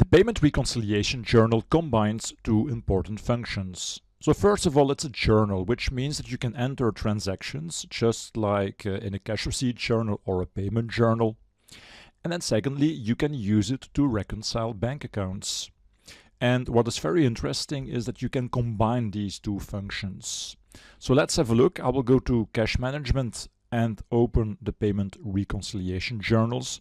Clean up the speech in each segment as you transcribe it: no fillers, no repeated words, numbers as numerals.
The payment reconciliation journal combines two important functions. So first of all, it's a journal, which means that you can enter transactions just like in a cash receipt journal or a payment journal. And then secondly, you can use it to reconcile bank accounts. And what is very interesting is that you can combine these two functions. So let's have a look. I will go to Cash Management and open the payment reconciliation journals.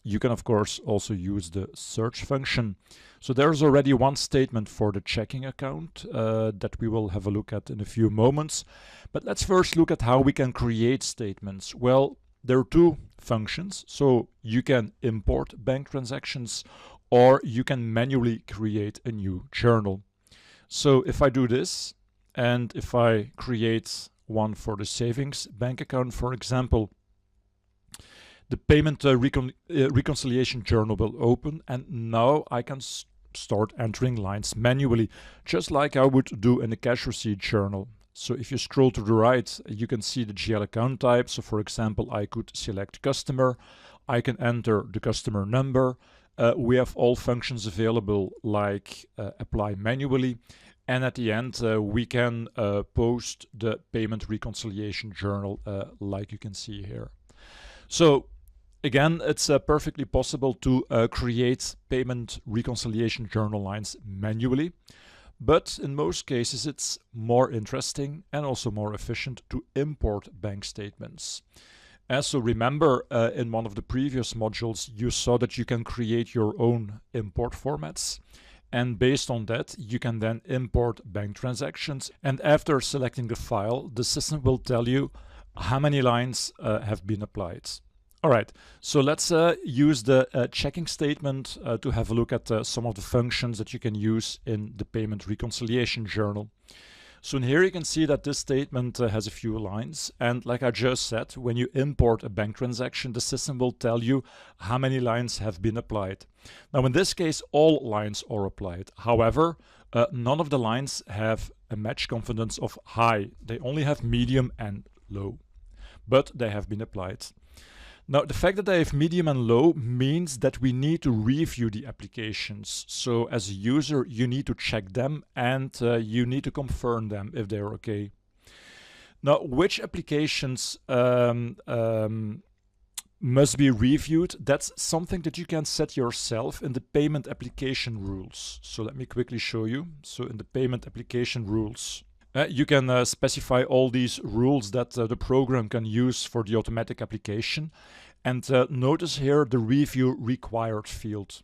You can of course also use the search function. So there's already one statement for the checking account that we will have a look at in a few moments. But let's first look at how we can create statements. Well, there are two functions. So you can import bank transactions or you can manually create a new journal. So if I do this and if I create one for the savings bank account, for example, the payment reconciliation journal will open, and now I can start entering lines manually, just like I would do in a cash receipt journal. So if you scroll to the right, you can see the GL account type. So for example, I could select customer. I can enter the customer number. We have all functions available like apply manually. And at the end, we can post the payment reconciliation journal like you can see here. So again, it's perfectly possible to create payment reconciliation journal lines manually, but in most cases it's more interesting and also more efficient to import bank statements. So remember, in one of the previous modules, you saw that you can create your own import formats. And based on that, you can then import bank transactions. And after selecting the file, the system will tell you how many lines have been applied. All right, so let's use the checking statement to have a look at some of the functions that you can use in the payment reconciliation journal. So in here you can see that this statement has a few lines, and like I just said, when you import a bank transaction, the system will tell you how many lines have been applied. Now in this case, all lines are applied. However, none of the lines have a match confidence of high. They only have medium and low, but they have been applied. Now, the fact that they have medium and low means that we need to review the applications. So as a user, you need to check them and you need to confirm them if they're okay. Now, which applications must be reviewed? That's something that you can set yourself in the payment application rules. So let me quickly show you. So in the payment application rules, you can specify all these rules that the program can use for the automatic application. And notice here the review required field.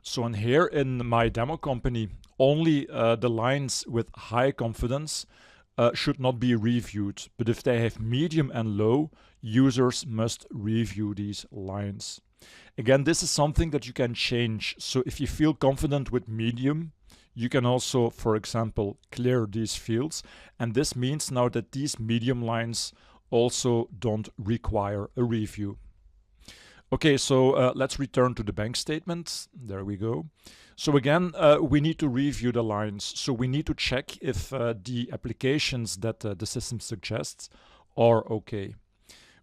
So in here in my demo company, only the lines with high confidence should not be reviewed. But if they have medium and low, users must review these lines. Again, this is something that you can change. So if you feel confident with medium, you can also, for example, clear these fields. And this means now that these medium lines also don't require a review. Okay, so let's return to the bank statement. There we go. So again, we need to review the lines. So we need to check if the applications that the system suggests are okay.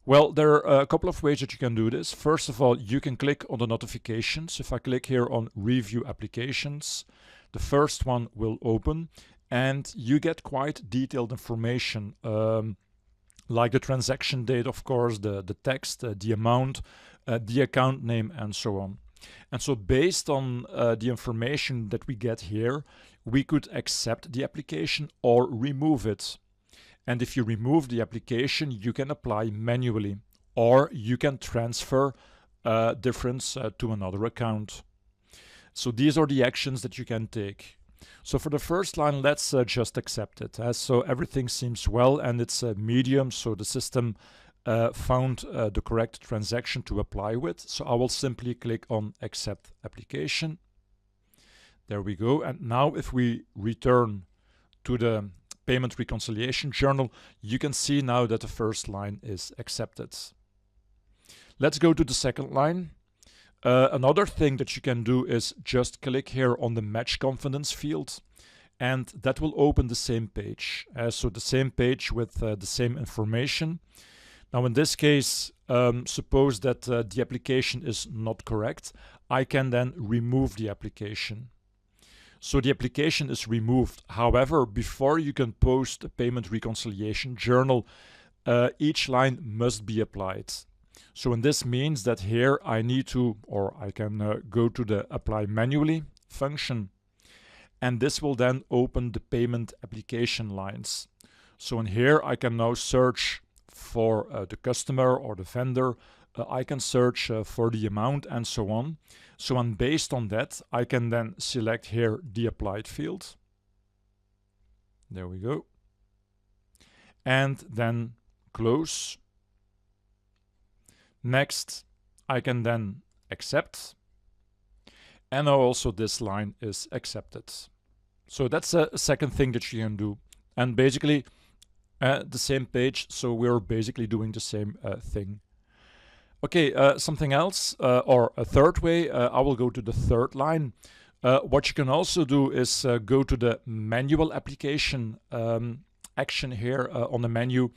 Well, there are a couple of ways that you can do this. First of all, you can click on the notifications. If I click here on Review Applications, the first one will open and you get quite detailed information like the transaction date, of course, the text, the amount, the account name, and so on. And so based on the information that we get here, we could accept the application or remove it. And if you remove the application, you can apply manually, or you can transfer difference to another account. So these are the actions that you can take. So for the first line, let's just accept it. So everything seems well and it's medium, so the system found the correct transaction to apply with. So I will simply click on Accept Application. There we go. And now if we return to the Payment Reconciliation Journal, you can see now that the first line is accepted. Let's go to the second line. Another thing that you can do is just click here on the Match Confidence field, and that will open the same page. So the same page with the same information. Now in this case, suppose that the application is not correct, I can then remove the application. So the application is removed. However, before you can post a payment reconciliation journal, each line must be applied. So and this means that here I need to, or I can go to the apply manually function, and this will then open the payment application lines. So in here I can now search for the customer or the vendor. I can search for the amount and so on. So and based on that, I can then select here the applied field. There we go. And then close. Next, I can then accept. And now also this line is accepted. So that's a second thing that you can do. And basically the same page, so we're basically doing the same thing. Okay, something else, or a third way, I will go to the third line. What you can also do is go to the manual application action here on the menu,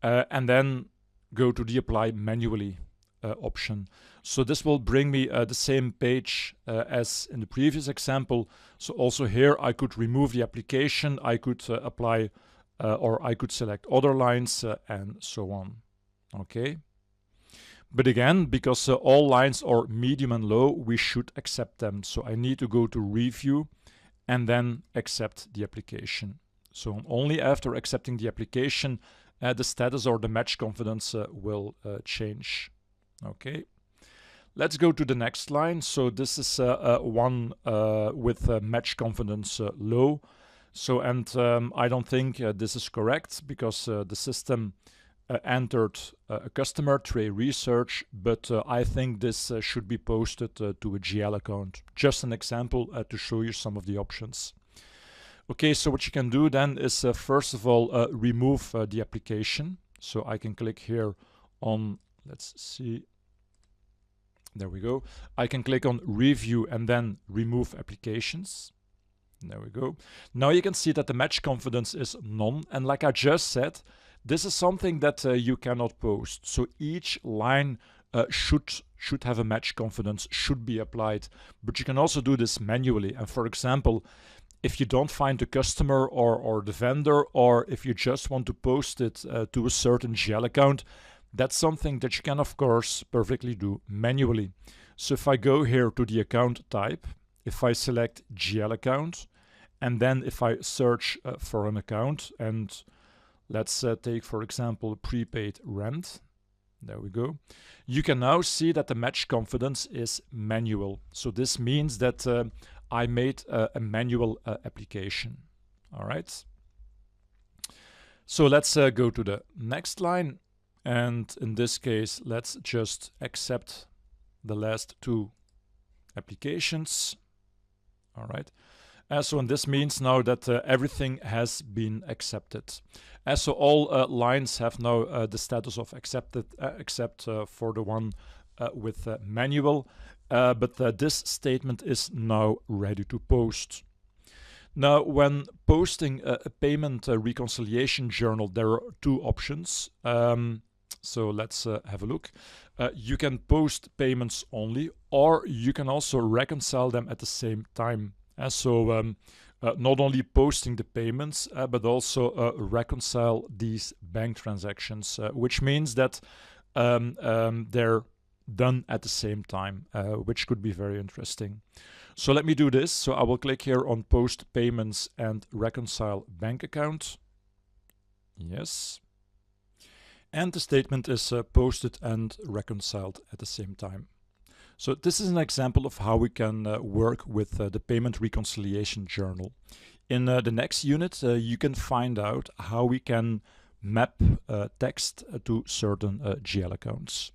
and then go to the apply manually option. So this will bring me the same page as in the previous example. So also here I could remove the application, I could apply or I could select other lines and so on. Okay. But again, because all lines are medium and low, we should accept them. So I need to go to review and then accept the application. So only after accepting the application, the status or the match confidence will change. Okay. Let's go to the next line. So this is one with match confidence low. So, and I don't think this is correct because the system entered a customer tray research, but I think this should be posted to a GL account. Just an example to show you some of the options. Okay, so what you can do then is first of all remove the application. So I can click here on, let's see, there we go. I can click on review and then remove applications. There we go. Now you can see that the match confidence is none, and like I just said, this is something that you cannot post. So each line should have a match confidence, should be applied, but you can also do this manually. And for example, if you don't find the customer or the vendor, or if you just want to post it to a certain GL account, that's something that you can of course perfectly do manually. So if I go here to the account type, if I select GL account, and then if I search for an account, and let's take, for example, prepaid rent. There we go. You can now see that the match confidence is manual. So this means that I made a manual application. All right. So let's go to the next line. And in this case, let's just accept the last two applications. All right. So and this means now that everything has been accepted. So all lines have now the status of accepted, except for the one with manual. But this statement is now ready to post. Now, when posting a payment reconciliation journal, there are two options. So let's have a look. You can post payments only, or you can also reconcile them at the same time. So not only posting the payments, but also reconcile these bank transactions, which means that they're done at the same time, which could be very interesting. So let me do this. So I will click here on post payments and reconcile bank account. Yes. And the statement is posted and reconciled at the same time. So this is an example of how we can work with the payment reconciliation journal. In the next unit, you can find out how we can map text to certain GL accounts.